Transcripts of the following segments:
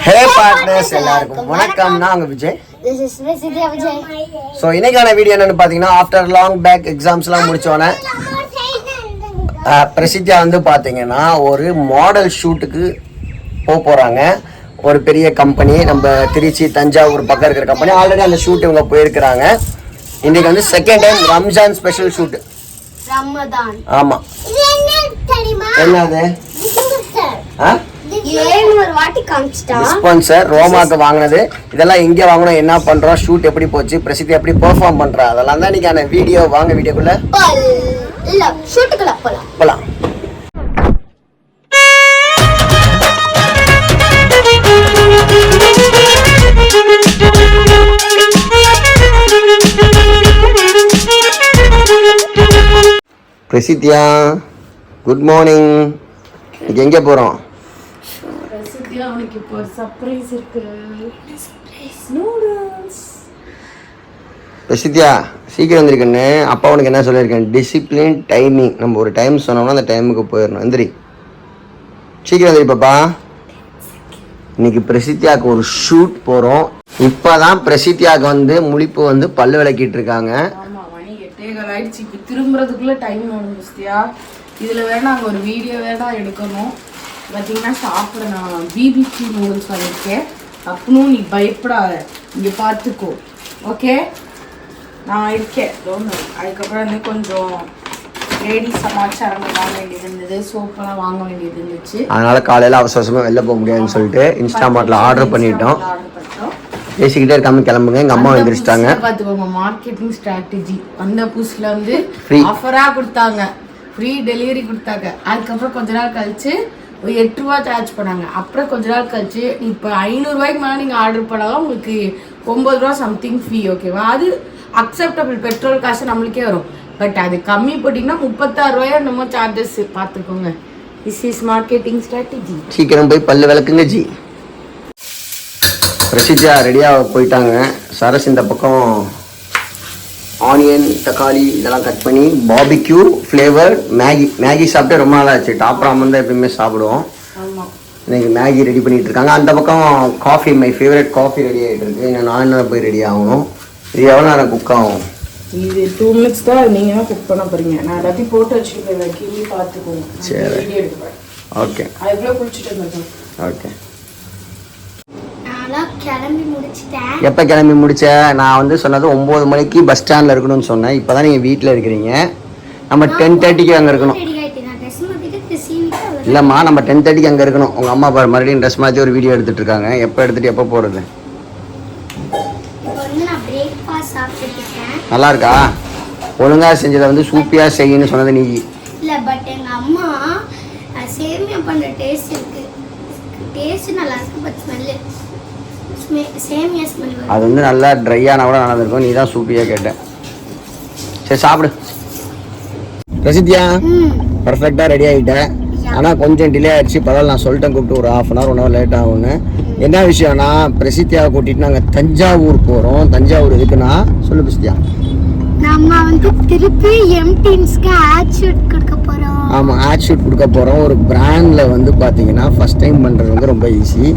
ஹே partners எல்லாருக்கும் வணக்கம். நான் உங்க Vijay. This is Prasidya Vijay. So இன்னைக்கான வீடியோ என்னன்னு பார்த்தீங்கன்னா, ஆஃப்டர் லாங் பேக் எக்ஸாம்ஸ்லாம் முடிச்சோன்னே பிரசித்தியா வந்து பார்த்தீங்கன்னா ஒரு மாடல் ஷூட்டுக்கு போகிறாங்க. ஒரு பெரிய கம்பெனி, நம்ம திருச்சி தஞ்சாவூர் பக்கம் இருக்கிற கம்பெனி. ஆல்ரெடி அந்த ஷூட் இவங்க போயிருக்கிறாங்க. இன்னைக்கு வந்து second time Ramzan special shoot. Ramadan. ஆமா. என்னது? ஸ்பான்சர் ரோமாக்கு வாங்கினது. இதெல்லாம் எங்க வாங்கணும், என்ன பண்றோம், ஷூட் எப்படி போச்சு, பிரசித்தி எப்படி பெர்ஃபார்ம் பண்றா, அதெல்லாம் தான் இன்னைக்கான வீடியோ. வாங்க வீடியோக்குள்ள போலாம். பிரசித்தியா குட் மார்னிங். இன்னைக்கு எங்க போறோம்? அவனுக்கு இப்போ சர்ப்ரைஸ் இருக்கு. நூடுல்ஸ். பிரசித்தியா சீக்கிரம் வந்திருக்கேன்னு அப்பா உனக்கு என்ன சொல்லியிருக்கேன்? Discipline, timing. நம்ம ஒரு டைம் சொன்னோம்னா அந்த டைமுக்கு போயிடணும். எந்திரி, சீக்கிரம் வந்துரு பாப்பா. இன்னைக்கு பிரசித்தியாவுக்கு ஒரு ஷூட் போகிறோம். இப்போ தான் பிரசித்தியாவுக்கு வந்து முழிப்பு வந்து பல்லு விளக்கிட்டு இருக்காங்க. ஆமாம், மணி 8:15 ஆயிடுச்சு. இப்போ திரும்புறதுக்குள்ளே டைம் வேணும் பிரசித்தியா. இதில் வேணா நாங்கள் ஒரு வீடியோ வேணா எடுக்கணும். பார்த்தீங்கன்னா சாப்பிட நான் பிபிக்யூ நூடுல்ஸ் வாங்கியிருக்கேன். அப்பனும் நீ பயப்படாத, இங்கே பார்த்துக்கோ. ஓகே, நான் இருக்கேன். அதுக்கப்புறம் வந்து கொஞ்சம் லேடி சமாச்சாரங்கள் வாங்க வேண்டியது இருந்தது, சோப்பெல்லாம் வாங்க வேண்டியது இருந்துச்சு. அதனால காலையில் அவசரமாக வெளில போக முடியாதுன்னு சொல்லிட்டு இன்ஸ்டாமார்ட்டில் ஆர்டர் பண்ணிட்டோம். பேசிக்கிட்டே இருக்காம கிளம்புங்க. எங்கள் அம்மா வந்துருச்சிட்டாங்க. பார்த்துக்கோங்க, மார்க்கெட்டிங் ஸ்ட்ராட்டஜி. வந்த புதுசில் வந்து ஆஃபராக கொடுத்தாங்க, ஃப்ரீ டெலிவரி கொடுத்தாங்க. அதுக்கப்புறம் கொஞ்ச நாள் கழிச்சு 8 ரூபா சார்ஜ் பண்ணாங்க. அப்புறம் கொஞ்ச நாள் கழிச்சு இப்போ 500 ரூபாய்க்கு மேலே நீங்கள் ஆர்டர் பண்ணாலும் உங்களுக்கு 9 ரூபா சம்திங் ஃப்ரீ. ஓகேவா? அது அக்செப்டபிள், பெட்ரோல் காசு நம்மளுக்கே வரும். பட் அது கம்மி போட்டிங்கன்னா 36 ரூபாயா நம்ம சார்ஜஸ். பார்த்துக்கோங்க, திஸ் இஸ் மார்க்கெட்டிங் ஸ்ட்ராட்டஜி. சீக்கிரம் போய் பல்லு விளக்குங்க ஜி. பிரசித்தியா ரெடியாக போயிட்டாங்க. சரஸ் இந்த பக்கம் ஆனியன், தக்காளி இதெல்லாம் கட் பண்ணி பாபிக்யூ ஃப்ளேவர் மேகி சாப்பிட்டு ரொம்ப நாள் ஆச்சு. டாப் ராமன் தான் எப்பயுமே சாப்பிடுவோம். இன்னைக்கு மேகி ரெடி பண்ணிட்டு இருக்காங்க. அந்த பக்கம் coffee, my favourite coffee ready ஆகிட்டு இருக்கு. இன்னும் நான் போய் ரெடி ஆகணும். இது எவ்வளோ நேரம் குக் ஆகும்? இது 2 minutes தான். நீங்கள் தான் குக் பண்ண போறீங்க. நான் எல்லாத்தையும் போட்டு வச்சுருக்கேன், கிளி பார்த்துக்கோங்க. சரி, ஓகே. அதுக்குள்ளே குளிச்சுட்டு இருந்தேன். ஓகே. எப்போ கிளம்பி முடிச்ச? நான் வந்து சொன்னது 9 மணிக்கு பஸ் ஸ்டாண்டில் இருக்கணும்னு சொன்னேன். இப்போ தான் நீங்கள் வீட்டில் இருக்கிறீங்க. நம்ம 10:30க்கு அங்கே இருக்கணும். இல்லைம்மா, நம்ம 10:30க்கு அங்கே இருக்கணும். உங்கள் அம்மா பாரு மறுபடியும் ட்ரெஸ் மாற்றி ஒரு வீடியோ எடுத்துகிட்டு இருக்காங்க. எப்போ எடுத்துகிட்டு எப்போ போகிறது? நல்லா இருக்கா? ஒழுங்காக செஞ்சதை வந்து சூப்பியாக செய்யணும்னு சொன்னது நீ இல்லை. பட் எங்கள் அம்மா சேமியா பண்ணுற டேஸ்ட் இருக்கு. டேஸ்ட் நல்லா இருக்கு, பட் ஸ்மெல்லு சேமியா ஸ்மெல். அது வந்து நல்லா ட்ரையான கூட நடந்திருக்கும். நீ தான் சூப்பியாக கேட்டேன். சரி சாப்பிடு. பிரசித்தியா பர்ஃபெக்டாக ரெடி ஆகிட்டேன். ஆனால் கொஞ்சம் டிலே ஆகிடுச்சு. பரவாயில்ல, நான் சொல்லிட்டேன் கூப்பிட்டு ஒரு 1/2 hour 1 hour லேட் ஆகும்னு. என்ன விஷயம்னா, பிரசித்தியாவை கூட்டிகிட்டு நாங்கள் தஞ்சாவூர் போகிறோம். தஞ்சாவூர் எதுக்குன்னா சொல்லு பிரசித்தியா. நம்ம வந்து திருப்பி எம்டீன்ஸ்க்கு ஆட் ஷூட் கொடுக்க போகிறோம். ஆமாம், ஆட் ஷூட் கொடுக்க போகிறோம். ஒரு பிராண்டில் வந்து பார்த்தீங்கன்னா ஃபஸ்ட் டைம் பண்ணுறது வந்து ரொம்ப ஈஸி.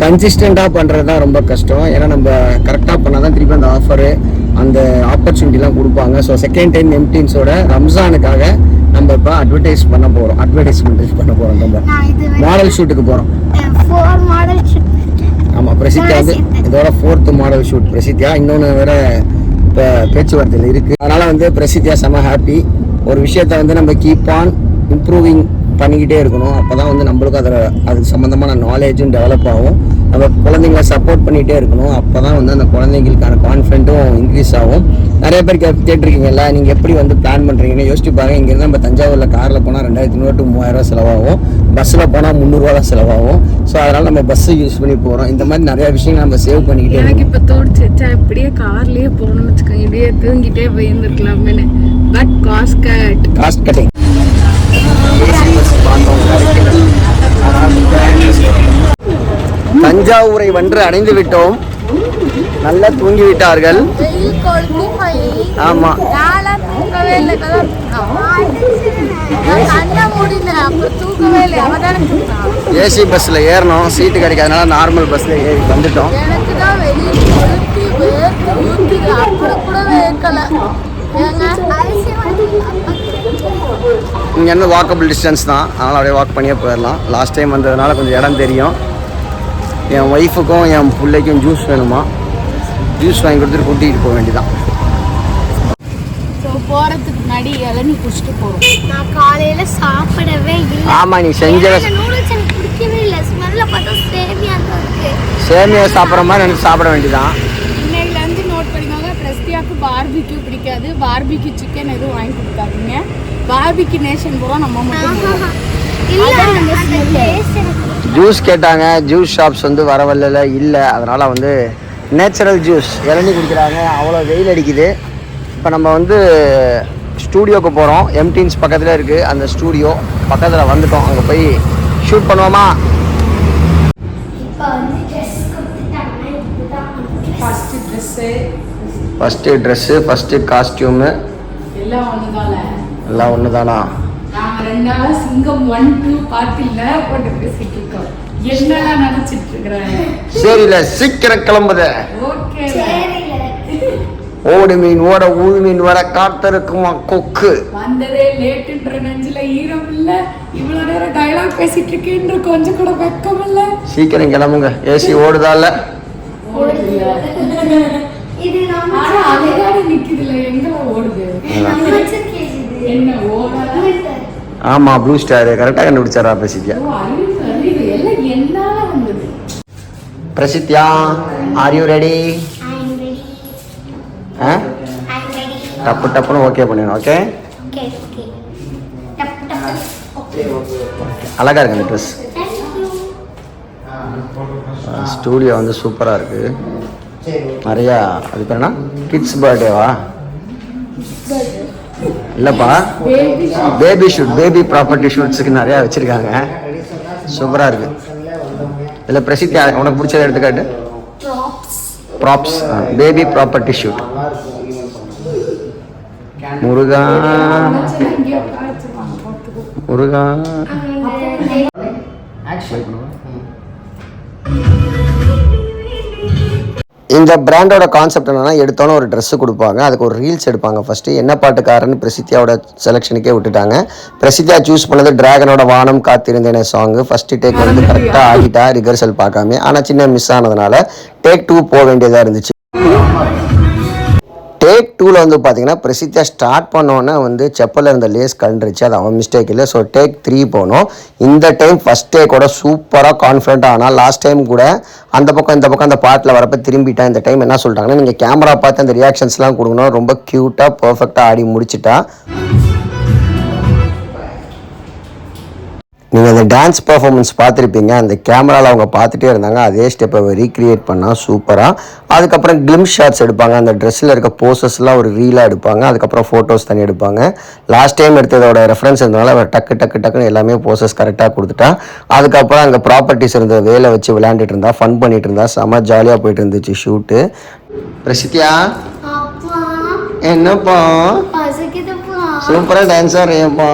கன்சிஸ்டண்ட்டாக பண்ணுறது தான் ரொம்ப கஷ்டம். ஏன்னா நம்ம கரெக்டாக பண்ணால் தான் திருப்பி அந்த ஆஃபரு, அந்த ஆப்பர்ச்சுனிட்டிலாம் கொடுப்பாங்க. ஸோ செகண்ட் டைம் எம்டீன்ஸோட ரம்ஜானுக்காக நம்ம இப்போ அட்வர்டைஸ்மெண்ட் பண்ண போகிறோம். நம்ம மாடல் ஷூட்டுக்கு போகிறோம். ஆமாம், பிரசித்தியா வந்து இதோட 4th மாடல் ஷூட். பிரசித்தியா இன்னொன்று வேற இப்போ பேச்சுவார்த்தையில் இருக்குது. அதனால் வந்து பிரசித்தியா செம ஹாப்பி. ஒரு விஷயத்த வந்து நம்ம கீப் ஆன் இம்ப்ரூவிங் பண்ணிக்கிட்டே இருக்கணும். அப்போ தான் வந்து நம்மளுக்கும் அதுக்கு சம்மந்தமான நாலேஜும் டெவலப் ஆகும். நம்ம குழந்தைங்கள சப்போர்ட் பண்ணிகிட்டே இருக்கணும். அப்போ தான் வந்து அந்த குழந்தைங்களுக்கான கான்ஃபிடென்ட்டும் இன்க்ரீஸ் ஆகும். நிறைய பேர் கேட்டிருக்கீங்கல்ல, நீங்கள் எப்படி வந்து பிளான் பண்ணுறீங்கன்னு யோசிச்சு பாருங்க. இங்கேருந்து நம்ம தஞ்சாவூரில் காரில் போனால் 2500 to 3000 செலவாகும். பஸ்ஸில் போனால் 300 ரூபா தான் செலவாகும். ஸோ அதனால் நம்ம பஸ்ஸை யூஸ் பண்ணி போகிறோம். இந்த மாதிரி நிறையா விஷயங்கள் நம்ம சேவ் பண்ணிக்கிட்டே எனக்கு இப்போ தோணுச்சு, இப்படியே கார்லேயே போகணும்னு வச்சுக்கோங்க, இப்படியே தூங்கிட்டே போயிருந்துருக்கலாம்னு. பட் காஸ்ட் கட்டிங் தஞ்சாவூரை வென்று அடைந்து விட்டோம். நல்லா தூங்கி விட்டார்கள். ஆமா, ஏசி கண்ணை மூடினேன் அப்புறம் தூக்கவே இல்லை. அவன் தானே தூக்கினான். ஏசி பஸ்ஸில் ஏறணும், சீட்டு கிடைக்காதனால நார்மல் பஸ்ஸில் ஏறி வந்துட்டோம். எனக்கு தான் வெளியே கொளுத்தி வேர்த்து ஊற்றுது. அப்புறம் கூட வேர்க்கலை. ஏங்க இங்கேருந்து வாக்கபிள் டிஸ்டன்ஸ் தான், அதனால் அப்படியே வாக் பண்ணியே போயிடலாம். லாஸ்ட் டைம் வந்ததுனால கொஞ்சம் இடம் தெரியும். என் ஒய்ஃபுக்கும் என் பிள்ளைக்கும் ஜூஸ் வேணுமா, ஜூஸ் வாங்கி கொடுத்துட்டு கூட்டிகிட்டு போக வேண்டியதான். ஸோ போகிறதுக்கு முன்னாடி இளநீ குடிச்சிட்டு போகிறோம். நான் காலையில சாப்பிடவே இல்லை. ஆமாம், நீ செஞ்ச நூடுல்ஸ் எனக்கு பிடிக்கவே இல்லை. ஸ்மெல்ல பார்த்தா சேமியா தான் இருக்கு. சேமியா சாப்பிட்ற மாதிரி எனக்கு சாப்பிட வேண்டியதான். இன்னையிலேருந்து நோட் பண்ணிக்கோங்க, பிரஸ்தியாவுக்கு பார்பிக்யூ பிடிக்காது. பார்பிக்யூ சிக்கன் எதுவும் வாங்கி கொடுக்காதீங்க. பார்பிக்யூ நேஷன் பூரா நம்ம மட்டும் இல்ல அந்த டேஸ்ட் எனக்கு ஜூஸ் கேட்டாங்க, ஜூஸ் ஷாப்ஸ் வந்து வரவல்ல இல்லை, அதனால் வந்து நேச்சுரல் ஜூஸ் இளநீ குடிக்கிறாங்க. அவ்வளோ வெயில் அடிக்குது. இப்போ நம்ம வந்து ஸ்டூடியோவுக்கு போகிறோம். எம்டீன்ஸ் பக்கத்தில் இருக்குது அந்த ஸ்டூடியோ, பக்கத்தில் வந்துட்டோம். அங்கே போய் ஷூட் பண்ணுவோமா? இப்போ வந்து ட்ரெஸ் கொடுத்துட்டாங்க. இதுதான் first dress, first dress, first costume எல்லாம் ஒன்று தானே. எல்லாம் ஒன்று தானா? நாங்கள் 2 நாளாக சிங்கம் 1, 2 பார்ட்டியில் போட்டு பேசிட்டு இருக்கோம். என்னெல்லாம் நினச்சிட்டு இருக்கிறாங்க. சரி, இல்லை சீக்கிரம் கிளம்புத. ஓகே, ஓடு மீன் ஓட ஊது மீன் வர காத்திருக்குமா கொக்கு. வந்ததே லேட்டுன்ற நெஞ்சில் ஈரம் இல்லை. இவ்வளோ நேரம் டயலாக் பேசிட்டு இருக்கேன்ற கொஞ்சம் கூட வெக்கம் இல்லை. சீக்கிரம் கிளம்புங்க, ஏசி ஓடுதால. இது நம்ம ஆனா அதேதானே நிக்குதுல, எங்க ஓடுது? என்ன ஓடாத? ஆமாம், ப்ளூ ஸ்டார் கரெக்டாக கண்டுபிடிச்சாரா பிரசித்தியா? அறிவு எல்லாம் என்னால வந்தது. பிரசித்தியா, ஆர் யூ ரெடி? ஆ, டப்பு டப்புன்னு ஓகே பண்ணிடணும். ஓகே, அழகாக இருக்கு அந்த ட்ரெஸ். ஸ்டூடியோ வந்து சூப்பராக இருக்குது. நிறையா அது பேர் என்ன, கிட்ஸ் பர்த்டேவா? இல்லைப்பா, பேபி ஷூட், பேபி ப்ராப்பர்ட்டி ஷூட்ஸுக்கு நிறையா வச்சுருக்காங்க. சூப்பராக இருக்குது. இதில் பிரசித்தி உனக்கு பிடிச்சதை எடுத்துக்காட்டு. Props, baby property shoot. Muruga Muruga. இந்த பிராண்டோட கான்செப்ட் என்னன்னா, எடுத்தோன்னே ஒரு ட்ரெஸ்ஸு கொடுப்பாங்க, அதுக்கு ஒரு ரீல்ஸ் எடுப்பாங்க. ஃபஸ்ட்டு என்ன பாட்டுக்காரன்னு பிரசித்தியாவோட செலெக்ஷனுக்கே விட்டுட்டாங்க. பிரசித்தியா சூஸ் பண்ணது டிராகனோட வானம் காத்திருந்தேனே சாங்கு. ஃபஸ்ட்டு டேக் வந்து கரெக்டாக ஆகிட்டா, ரிஹர்சல் பார்க்காம. ஆனால் சின்ன மிஸ் ஆனதுனால டேக் 2 போக வேண்டியதாக இருந்துச்சு. டேக் 2ல் வந்து பார்த்தீங்கன்னா பிரசித்தியா ஸ்டார்ட் பண்ணோன்னே வந்து செப்பலில் இருந்த லேஸ் கலண்டுருச்சு. அது அவன் மிஸ்டேக் இல்லை. ஸோ டேக் 3 போனோம். இந்த டைம் ஃபஸ்ட் டேக்கோட சூப்பராக கான்ஃபிடென்ட்டாக. ஆனால் லாஸ்ட் டைம் கூட அந்த பக்கம் இந்த பக்கம் அந்த பாட்டில் வரப்போ திரும்பிட்டேன். இந்த டைம் என்ன சொல்லிட்டாங்கன்னா, நீங்கள் கேமரா பார்த்து அந்த ரியாக்ஷன்ஸ்லாம் கொடுக்கணும். ரொம்ப க்யூட்டாக பர்ஃபெக்டாக ஆடி முடிச்சிட்டா. நீங்கள் அந்த டான்ஸ் பர்ஃபார்மன்ஸ் பார்த்துருப்பீங்க. அந்த கேமராவில் அவங்க பார்த்துட்டே இருந்தாங்க. அதே ஸ்டெப்பை ரீக்ரியேட் பண்ணால் சூப்பராக. அதுக்கப்புறம் கிளிம்ஸ் ஷாட்ஸ் எடுப்பாங்க. அந்த ட்ரெஸ்ஸில் இருக்க போசஸ்லாம் ஒரு ரீலாக எடுப்பாங்க. அதுக்கப்புறம் ஃபோட்டோஸ் தனி எடுப்பாங்க. லாஸ்ட் டைம் எடுத்ததோட ரெஃபரன்ஸ் இருந்தனால அவர் டக்குன்னு எல்லாமே போசஸ் கரெக்டாக கொடுத்துட்டா. அதுக்கப்புறம் அங்கே ப்ராப்பர்ட்டிஸ் இருந்த வேலை வச்சு விளையாண்டுட்டு இருந்தா, ஃபன் பண்ணிட்டு இருந்தா. செம்ம ஜாலியாக போயிட்டு இருந்துச்சு ஷூட்டு. பிரசித்தியா, என்னப்பா சூப்பராக டான்ஸ் ஆடுறியப்பா.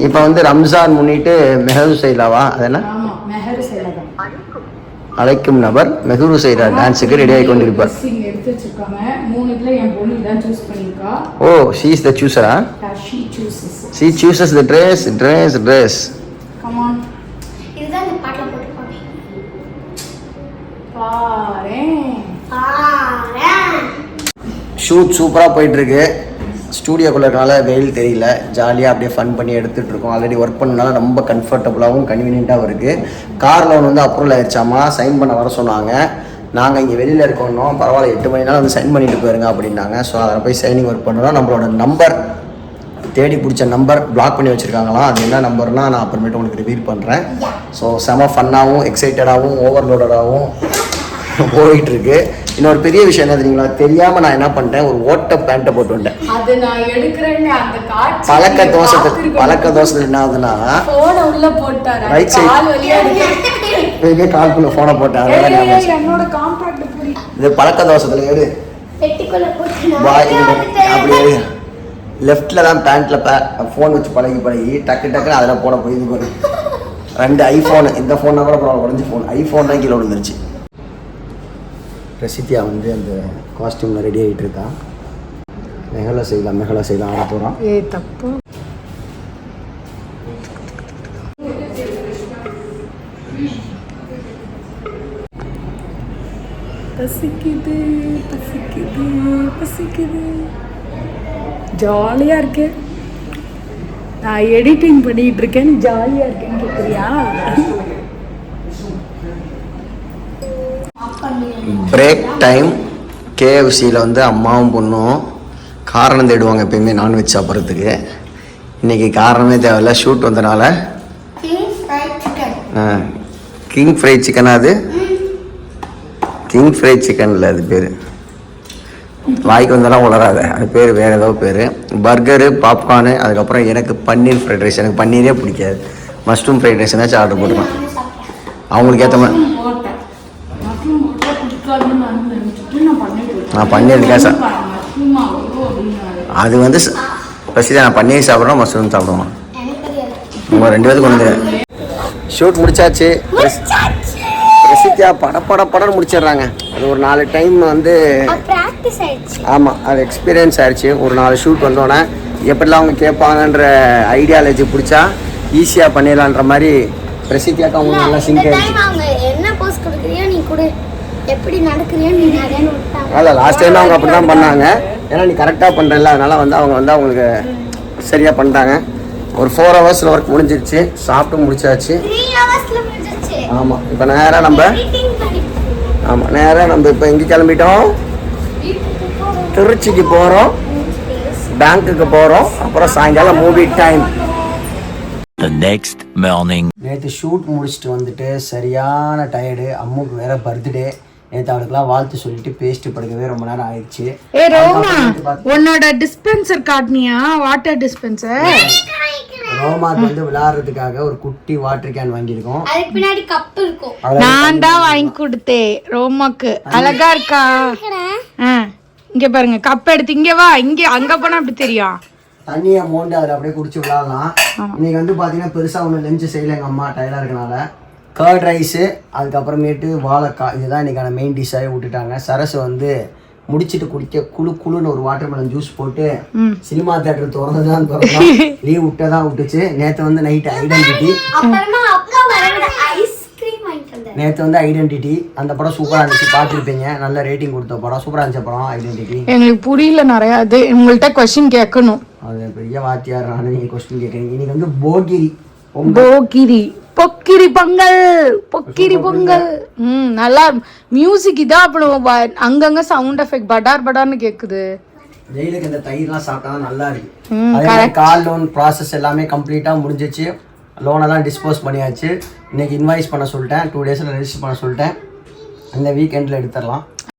இப்போ வந்து ரம்ஜான் முன்னிட்டு மெஹரு செய்யலாவா? அது என்ன, அழைக்கும் நபர் மெஹரு செய்கிற டான்ஸுக்கு ரெடி ஆகி கொண்டிருப்பார். ஓ, ஷீ இஸ் த சூசரா? She chooses the dress. இதுதான் இந்த பாட்டுல போட்டுருப்பாங்க. ஷூட் சூப்பராக போயிட்டுருக்கு. ஸ்டூடியோக்குள்ளே இருக்கனால வெயில் தெரியல, ஜாலியாக அப்படியே ஃபன் பண்ணி எடுத்துகிட்டு இருக்கோம். ஆல்ரெடி ஒர்க் பண்ணனால ரொம்ப கம்ஃபர்டபுளாகவும் கன்வீனியண்ட்டாகவும் இருக்குது. கார் லோன் வந்து அப்ரூவல் ஆயிடுச்சாமா, சைன் பண்ண வர சொன்னாங்க. நாங்கள் இங்கே வெளியில் இருக்கோம், பரவாயில்ல 8 மணினாலும் வந்து சைன் பண்ணிட்டு போயிருங்க அப்படின்னாங்க. ஸோ அதில் போய் சைனிங் ஒர்க் பண்ணுறோம். நம்மளோட நம்பர் தேடி பிடிச்ச நம்பர் பிளாக் பண்ணி வச்சுருக்காங்களாம். அது என்ன நம்பர்னால் நான் அப்புறமேட்டு உங்களுக்கு ரிவீல் பண்ணுறேன். ஸோ செம ஃபன்னாகவும் எக்ஸைட்டடாகவும் ஓவர்லோடடாகவும் போயிட்டுருக்கு. இன்னொரு பெரிய விஷயம் என்ன தெரியுங்களா, தெரியாமல் நான் என்ன பண்ணிட்டேன், ஒரு ஓட்ட பேண்ட்டை போட்டு வந்துட்டேன். பழக்க தோசத்தில் என்ன ஆகுதுன்னா, ரைட் சைடு கால்குள்ள ஃபோனை போட்டாரு. இது பழக்க தோசத்தில் எடு அப்படியே லெஃப்ட்டில் தான் பேண்ட்டில் ஃபோன் வச்சு பழகி டக்குன்னு அதில் போட போய் இது பண்ணி 2 ஐஃபோனு, இந்த ஃபோன்னா கூட பரவாயில்ல, உடஞ்சி ஃபோன், ஐஃபோன் தான் கீழே விழுந்துருச்சு. பிரசித்தியா வந்து அந்த காஸ்டியூமில் ரெடி ஆகிட்டு இருக்கான். மெகலா செய்யலாம் ஆட போகிறோம். தப்பு. பசிக்குது ஜாலியாக இருக்கு. நான் எடிட்டிங் பண்ணிட்டு இருக்கேன், ஜாலியாக இருக்கேன்னு கேட்குறியா? Break time. கேஎஃப்சியில் வந்து அம்மாவும் பொண்ணும் காரணம் தேடுவாங்க எப்பயுமே நான்வெஜ் சாப்பிட்றதுக்கு. இன்றைக்கி காரணமே தேவையில்ல, ஷூட் வந்தனால. கிங் ஃப்ரை சிக்கனா? அது கிங் ஃப்ரை சிக்கனில் அது பேர், வாய்க்கு வந்தாலும் உளராத, அது பேர் வேறு ஏதோ பேர். பர்கரு, பாப்கார்னு, அதுக்கப்புறம் எனக்கு பன்னீர் ஃப்ரைட் ரைஸ். எனக்கு பன்னீரே பிடிக்காது, மஷ்ரூம் ஃப்ரைட் ரைஸ்னாச்சும் ஆர்டர் போட்டுருவேன் அவங்களுக்கு ஏற்ற மாதிரி. நான் பன்னீர் கேசா அது வந்து பிரசிதா, நான் பன்னீர் சாப்பிட்றோம், மஷ்ரூம் சாப்பிடுவோம். உங்கள் 2 பேருக்கு வந்து ஷூட் முடிச்சாச்சு. பிரசித்தியா படன்னு முடிச்சிடுறாங்க. அது ஒரு 4 டைம் வந்து ஆமாம், அது எக்ஸ்பீரியன்ஸ் ஆயிடுச்சு. ஒரு 4 ஷூட் வந்தோடனே எப்படிலாம் அவங்க கேட்பாங்கன்ற ஐடியாலஜி பிடிச்சா ஈஸியாக பண்ணிடலான்ற மாதிரி பிரசித்தியாக்கா அவங்க நல்லா சிங்க் ஆயிடுச்சு. அதான் லாஸ்ட் டைம் அவங்க அப்படி தான் பண்ணாங்க. ஏன்னா நீ கரெக்டாக பண்ணுறல, அதனால் வந்து அவங்க வந்து அவங்களுக்கு சரியாக பண்ணிட்டாங்க. ஒரு 4 ஹவர்ஸில் ஒர்க் முடிஞ்சிருச்சு. சாப்பிட்டு முடிச்சாச்சு. ஆமாம், இப்போ நேராக நம்ம இப்போ எங்கே கிளம்பிட்டோம்? திருச்சிக்கு போகிறோம், பேங்க்குக்கு போகிறோம், அப்புறம் சாயங்காலம் மூவி டைம். நேற்று ஷூட் முடிச்சுட்டு வந்துட்டு சரியான டயர்டு. அம்முக்கு வேற பர்த்டே. நேற்று அவளுக்குலாம் வாழ்த்து சொல்லிட்டு பேஸ்ட்டு படுக்கவே ரொம்ப நேரம் ஆயிடுச்சு. உன்னோட டிஸ்பென்சர் காட்டினியா? வாட்டர் டிஸ்பென்சர் ரோமாக்கு வந்து விளையாடுறதுக்காக ஒரு குட்டி வாட்டர் கேன் வாங்கியிருக்கோம். அதுக்கு பின்னாடி கப் இருக்கும். நான் தான் வாங்கி கொடுத்தேன் ரோமாக்கு. அழகா இருக்கா? இங்க பாருங்க, கப் எடுத்து இங்க வா. இங்க அங்க போனா அப்படி தெரியும். தண்ணியை மோண்டு அதில் அப்படியே குடிச்சு விளையாடலாம். இன்னைக்கு வந்து பார்த்தீங்கன்னா பெருசாக ஒன்று லஞ்சு செய்யலை. எங்கள் அம்மா டயர்டாக இருக்கனால கர்ட் ரைஸு, அதுக்கப்புறமேட்டு வாழைக்காய், இதுதான் இன்றைக்கான மெயின் டிஷ்ஷாகவே விட்டுட்டாங்க. சரசு வந்து முடிச்சுட்டு குடிக்க குழுன்னு ஒரு வாட்டர் மெலன் ஜூஸ் போட்டு சினிமா தியேட்டர் திறந்துதான் லீவ் விட்டதான் விட்டுச்சு. நேற்று வந்து நைட் ஐடென்டிட்டி அந்த படம் சூப்பராக இருந்துச்சு, பார்த்துருப்பீங்க. நல்ல ரேட்டிங் கொடுத்த படம், சூப்பராக இருந்துச்சு படம் ஐடென்டிட்டி. எங்களுக்கு புரியல நிறையா. அது உங்கள்கிட்ட கொஸ்டின் கேட்கணும். அது பெரிய வாத்தியார், நீங்கள் கொஸ்டின் கேட்குறீங்க. இன்னைக்கு வந்து பொக்கிரி பொங்கல். நல்லா மியூசிக் இதான். அப்புறம் அங்கங்க சவுண்ட் எஃபெக்ட் படார்னு கேக்குது. ஜெயிலுக்கு இந்த தயிர்லாம் சாப்பிட்டா நல்லா இருக்கு. கால் லோன் ப்ராசஸ் எல்லாமே கம்ப்ளீட்டா முடிஞ்சிச்சு. லோனெல்லாம் டிஸ்போஸ் பண்ணியாச்சு. இன்னைக்கு இன்வாய்ஸ் பண்ண சொல்லிட்டேன், 2 டேஸில் ரெஜிஸ்டர் பண்ண சொல்லிட்டேன். இந்த வீக்கெண்டில் எடுத்துடலாம்.